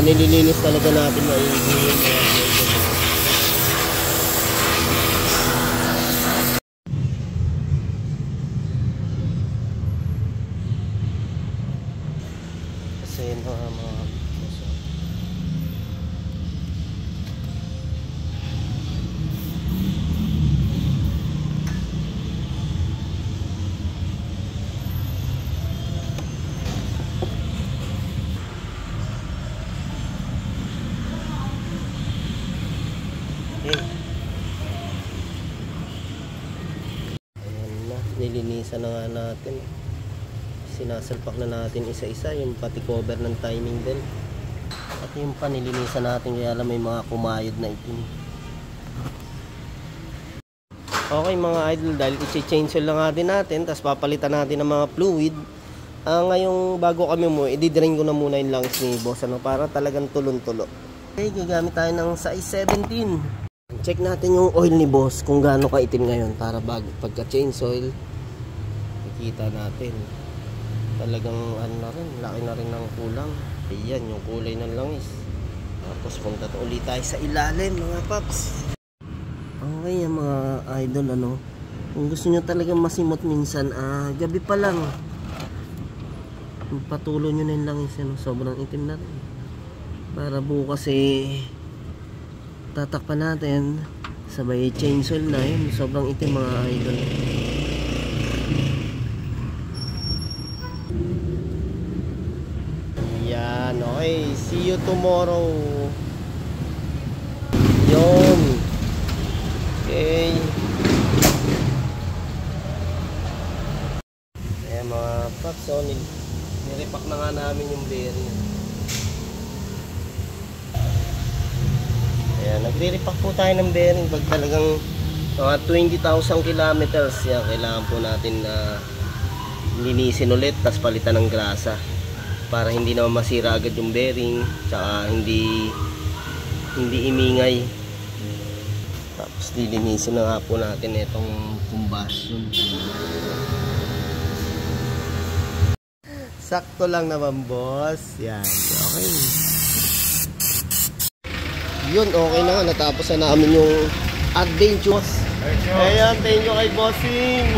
nililinis talaga natin maigi. Kasi mga ayan na, nilinisan na nga natin. Sinasalpak na natin isa-isa yung pati cover ng timing din. At yung panilinisan natin, kaya lang may mga kumayod na itim. Okay mga idol, dahil i-change oil lang natin, tapos papalitan natin ng mga fluid. Ngayong bago kami mo, i-drain ko na muna yung langis ni boss, para talagang tulon-tulo. Okay, gagamit tayo ng size 17. Check natin yung oil ni boss kung gaano kaitim ngayon, para pagka-change oil makikita natin. Talagang laki na rin ng kulang. Ayan yung kulay ng langis. Tapos punta ulit tayo sa ilalim mga paps. Okay mga idol, kung gusto nyo talagang masimot minsan, gabi pa lang patulo nyo na yung langis, sobrang itim na rin. Para bukas tatakpan natin, sabay change oil na yun, sobrang itim mga idol. Yan, okay, see you tomorrow. Yun, okay. Ayan mga paps, nirepack na nga namin yung bearing. Ayan, nagre-repack po tayo ng bearing pag talagang mga 20,000 kilometers. Yan, kailangan po natin linisin ulit, tapos palitan ng grasa para hindi naman masira agad yung bearing, tsaka hindi imingay. Tapos lilinisin na nga po natin itong combustion. Sakto lang naman boss. Yan, okay. Yun, okay na nga. Natapos na namin yung adventures. Ayan, thank you kay bossing.